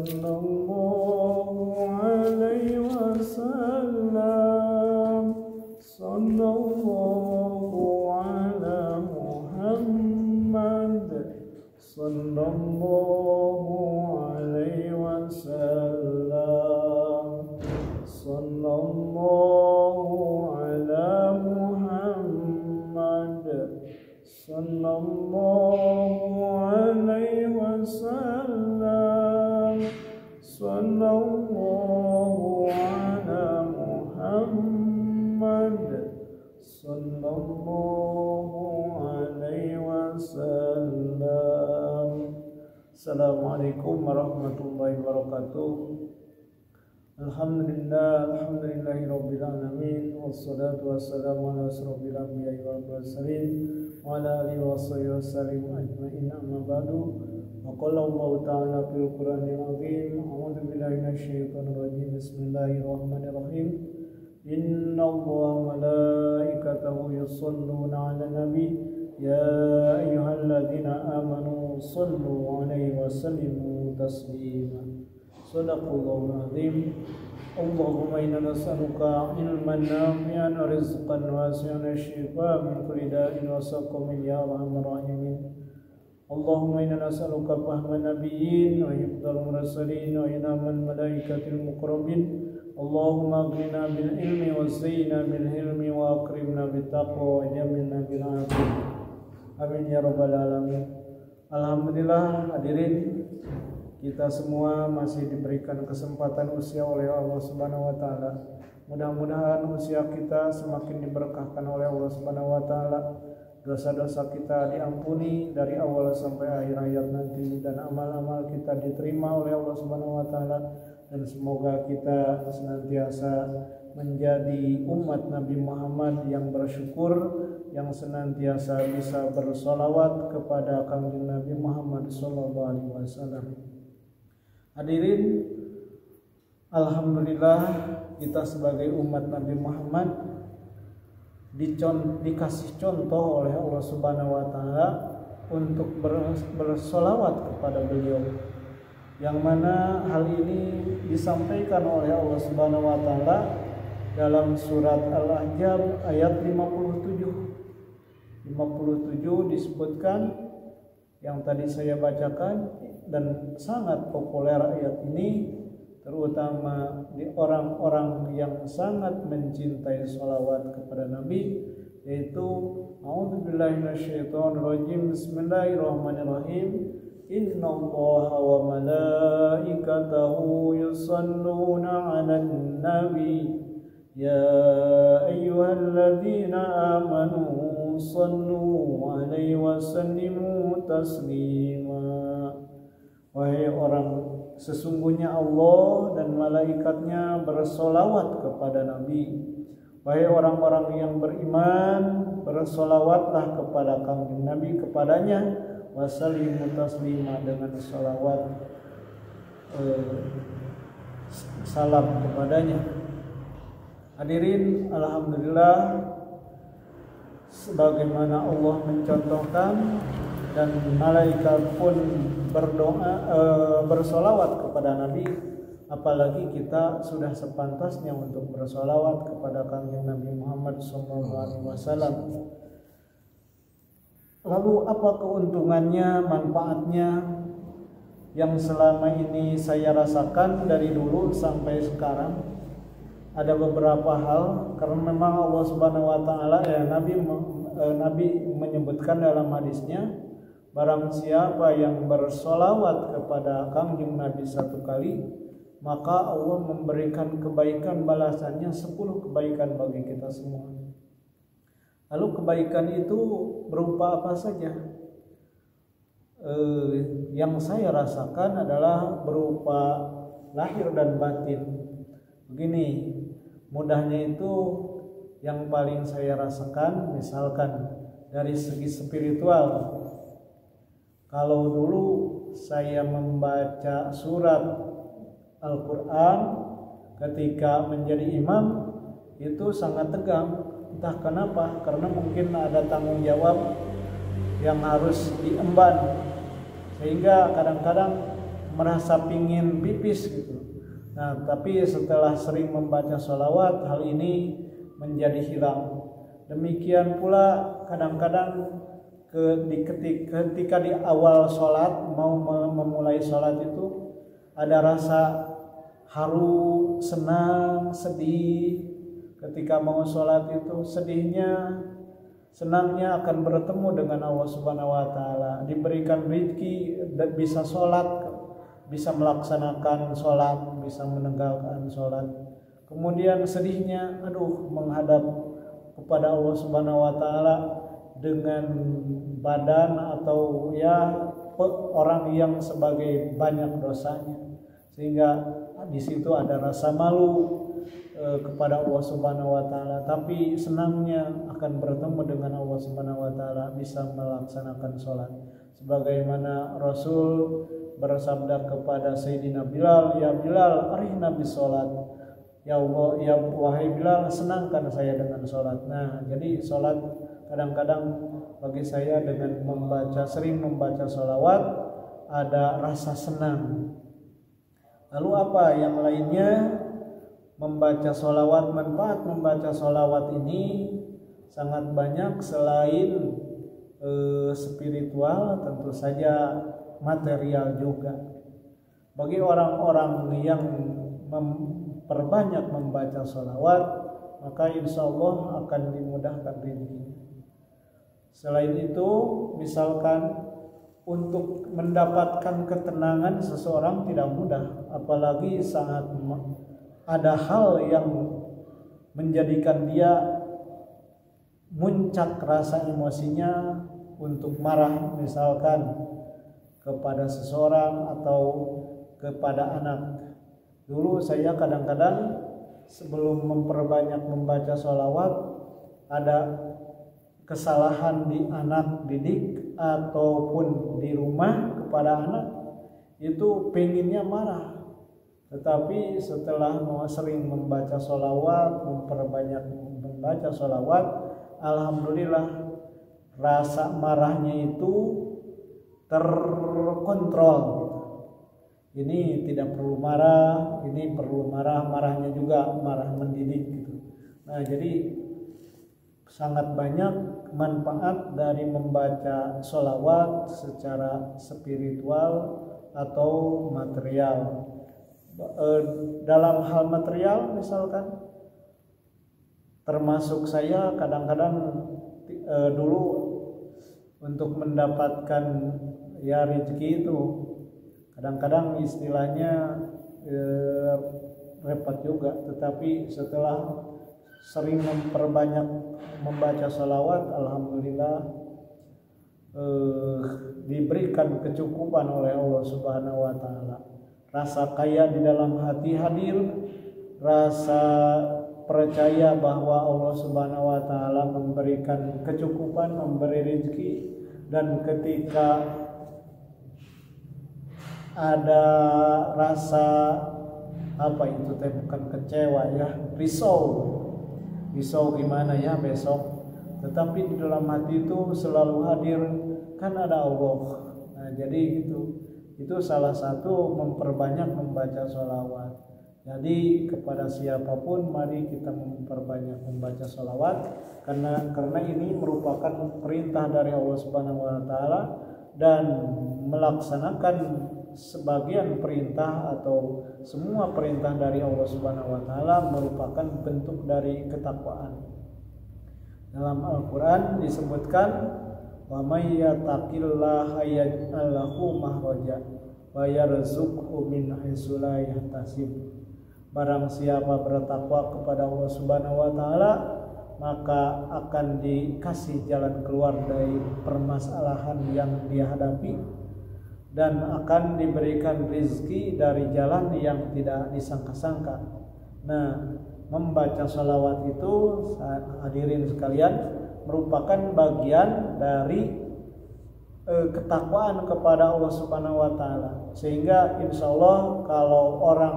sallallahu alaihi wasallam, sallallahu ala Muhammad, sallallahu alaihi wasallam, sallallahu ala Muhammad, sallallahu alaihi wasallam, sallallahu ala Muhammad, sallallahu alaihi wasallam. Assalamualaikum warahmatullahi wabarakatuh. Alhamdulillahi rabbil alamin, wassalatu wassalamu ala asrofil anbiya'i wal mursalin wa ala alihi washabihi wasallam ajma'in, amma ba'du. Wa qala Allah ta'ala fil Qur'anil azim, a'udzu billahi minasyaitonir rajim, bismillahirrahmanirrahim. Inna Allaha wa malaikatahu yusholluna 'alan nabi ya ayyuhalladzina amanu shallu 'alaihi wa sallimu taslima. Sadaqallahul azim. Allahumma inna nas'aluka ilman nafi'an wa rizqan wasi'an wa shifaa min kulli da'in wa saqamin ya arhamar rahimin. Allahumma inna nas'aluka fahman nabiyyin wa hifdzal mursalin wa inaman malaikatil muqarrabin. Allahumma aghnina bil ilmi wa zayyina bil hilmi wa akrimna bit taqwa wa jamilna bil afiyah. Amin ya rabbal alamin. Alhamdulillah, hadirin, kita semua masih diberikan kesempatan usia oleh Allah Subhanahu wa taala. Mudah-mudahan usia kita semakin diberkahkan oleh Allah Subhanahu wa taala. Dosa-dosa kita diampuni dari awal sampai akhir hayat nanti, dan amal-amal kita diterima oleh Allah Subhanahu wa taala, dan semoga kita senantiasa menjadi umat Nabi Muhammad yang bersyukur, yang senantiasa bisa bersolawat kepada Kangjeng Nabi Muhammad sallallahu alaihi wasallam. Hadirin, alhamdulillah kita sebagai umat Nabi Muhammad dikasih contoh oleh Allah Subhanahu wa taala untuk bersolawat kepada beliau, yang mana hal ini disampaikan oleh Allah Subhanahu wa taala dalam surat Al-Ahzab ayat 57 disebutkan, yang tadi saya bacakan, dan sangat populer ayat ini terutama di orang-orang yang sangat mencintai sholawat kepada Nabi, yaitu a'udzubillahi minasyaitonir rajim, bismillahirrahmanirrahim. Innallaha wa malaikatahu yusholluna 'alan nabi ya ayyuhalladzina amanu shallu 'alaihi wa sallimu taslima. Wahai orang, sesungguhnya Allah dan malaikatnya bersolawat kepada Nabi. Wahai orang-orang yang beriman, bersolawatlah kepada Kangjeng Nabi, kepadanya, wasallimu taslima, dengan solawat salam kepadanya. Hadirin, alhamdulillah, sebagaimana Allah mencontohkan dan malaikat pun bersolawat kepada Nabi, apalagi kita sudah sepantasnya untuk bersolawat kepada Kangjeng Nabi Muhammad SAW. Lalu apa keuntungannya, manfaatnya yang selama ini saya rasakan dari dulu sampai sekarang? Ada beberapa hal, karena memang Allah Subhanahu wa taala, Nabi menyebutkan dalam hadisnya, barang siapa yang bersolawat kepada Kangjeng Nabi 1 kali, maka Allah memberikan kebaikan balasannya 10 kebaikan bagi kita semua. Lalu kebaikan itu berupa apa saja? Yang saya rasakan adalah berupa lahir dan batin. Begini, mudahnya itu yang paling saya rasakan, misalkan dari segi spiritual. Kalau dulu saya membaca surat Al-Quran ketika menjadi imam, itu sangat tegang. Entah kenapa, karena mungkin ada tanggung jawab yang harus diemban, sehingga kadang-kadang merasa pingin pipis gitu. Nah, tapi setelah sering membaca sholawat, hal ini menjadi hilang. Demikian pula kadang-kadang ketika di awal sholat, mau memulai sholat itu ada rasa haru, senang, sedih. Ketika mau sholat itu sedihnya, senangnya akan bertemu dengan Allah Subhanahu wa Ta'ala, diberikan rezeki, bisa sholat, bisa melaksanakan sholat, bisa menegakkan sholat. Kemudian sedihnya, menghadap kepada Allah Subhanahu wa Ta'ala dengan badan atau orang yang sebagai banyak dosanya, sehingga di situ ada rasa malu kepada Allah Subhanahu wa Ta'ala, tapi senangnya akan bertemu dengan Allah Subhanahu wa Ta'ala, bisa melaksanakan sholat. Sebagaimana Rasul bersabda kepada Sayyidina Bilal, "Ya Bilal, arihna bis sholat." Ya Allah, ya wahai Bilal, senangkan saya dengan sholat. Nah, jadi sholat kadang-kadang bagi saya dengan sering membaca sholawat ada rasa senang. Lalu apa yang lainnya? Membaca sholawat, manfaat membaca sholawat ini sangat banyak. Selain spiritual, tentu saja material juga. Bagi orang-orang yang memperbanyak membaca sholawat, maka insya Allah akan dimudahkan rezekinya. Selain itu, misalkan untuk mendapatkan ketenangan seseorang tidak mudah, apalagi saat ada hal yang menjadikan dia muncak rasa emosinya untuk marah, misalkan kepada seseorang atau kepada anak. Dulu saya kadang-kadang sebelum memperbanyak membaca sholawat, ada kesalahan di anak didik ataupun di rumah kepada anak, itu pengennya marah. Tetapi setelah sering membaca sholawat, memperbanyak membaca sholawat, alhamdulillah rasa marahnya itu terkontrol. Ini tidak perlu marah, ini perlu marah, marahnya juga marah mendidik gitu. Nah, jadi sangat banyak manfaat dari membaca sholawat secara spiritual atau material. Dalam hal material misalkan, termasuk saya kadang-kadang dulu untuk mendapatkan rezeki itu kadang-kadang istilahnya repot juga. Tetapi setelah sering memperbanyak membaca sholawat, alhamdulillah diberikan kecukupan oleh Allah Subhanahu wa Ta'ala. Rasa kaya di dalam hati hadir, rasa percaya bahwa Allah Subhanahu wa Ta'ala memberikan kecukupan, memberi rezeki, dan ketika ada rasa bukan kecewa risau gimana ya besok, tetapi di dalam hati itu selalu hadir, kan ada Allah. Nah, jadi itu salah satu memperbanyak membaca sholawat. Jadi kepada siapapun mari kita memperbanyak membaca sholawat, karena ini merupakan perintah dari Allah Subhanahu wa Ta'ala, dan melaksanakan sebagian perintah atau semua perintah dari Allah Subhanahu wa Ta'ala merupakan bentuk dari ketakwaan. Dalam Al-Quran disebutkan, wa may yattaqillaha yaj'al lahu makhraja wa yarzuqhu min haitsu la yahtasib. Barang siapa bertakwa kepada Allah Subhanahu wa Ta'ala, maka akan dikasih jalan keluar dari permasalahan yang dia hadapi, dan akan diberikan rezeki dari jalan yang tidak disangka-sangka. Nah, membaca sholawat itu, hadirin sekalian, merupakan bagian dari ketakwaan kepada Allah Subhanahu wa Ta'ala. Sehingga insya Allah kalau orang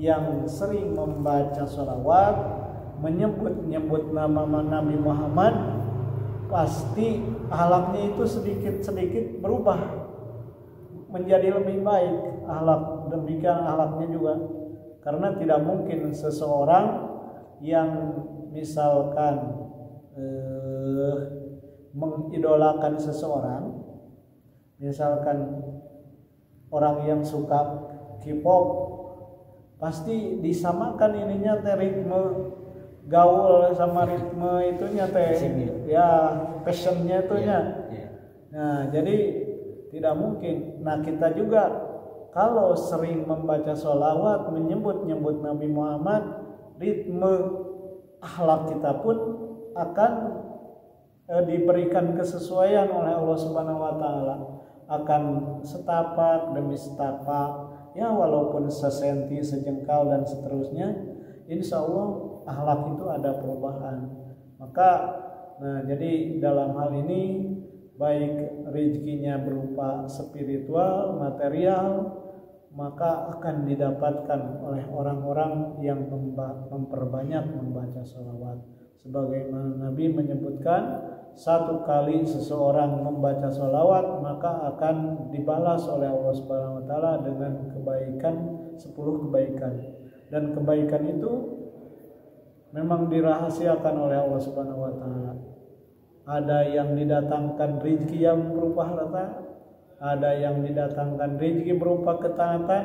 yang sering membaca sholawat, menyebut nama Nabi Muhammad, pasti akhlaknya itu sedikit-sedikit berubah. menjadi lebih baik akhlak, demikian akhlaknya juga. Karena tidak mungkin seseorang yang misalkan mengidolakan seseorang, misalkan orang yang suka K-pop, pasti disamakan ininya teh ritme gaul sama ritme itunya teh ya passionnya itunya. Nah jadi tidak mungkin. Nah kita juga kalau sering membaca sholawat, menyebut-nyebut Nabi Muhammad, ritme akhlak kita pun akan diberikan kesesuaian oleh Allah Subhanahu wa taala, akan setapak demi setapak ya, walaupun sesenti, sejengkal dan seterusnya, insya Allah akhlak itu ada perubahan. Maka jadi dalam hal ini baik rezekinya berupa spiritual, material, maka akan didapatkan oleh orang-orang yang memperbanyak membaca sholawat. Sebagaimana Nabi menyebutkan, satu kali seseorang membaca sholawat maka akan dibalas oleh Allah Subhanahu wa taala dengan kebaikan 10 kebaikan. Dan kebaikan itu memang dirahasiakan oleh Allah Subhanahu wa taala. Ada yang didatangkan rezeki yang berupa harta, ada yang didatangkan rezeki berupa ketaatan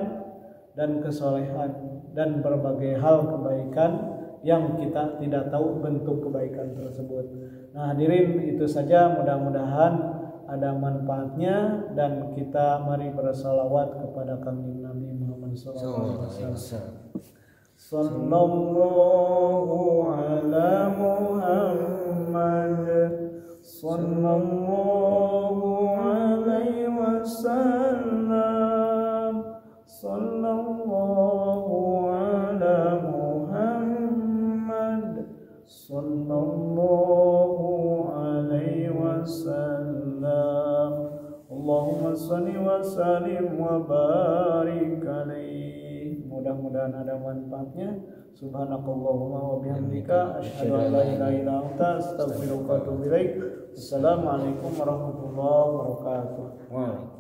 dan kesolehan dan berbagai hal kebaikan yang kita tidak tahu bentuk kebaikan tersebut. Nah hadirin, itu saja, mudah-mudahan ada manfaatnya dan kita mari bersalawat kepada kanjeng Nabi Muhammad SAW. Sallallahu ala Muhammad sallallahu alaihi wasallam, sallallahu ala Muhammad sallallahu alaihi wasallam. Allahumma shalli wa sallim wa barik alaihi. Mudah-mudahan ada manfaatnya. Subhanakallahumma wa bihamdika asyhadu an la ilaha illa anta astaghfiruka wa atubu ilaik. Assalamualaikum warahmatullahi wabarakatuh.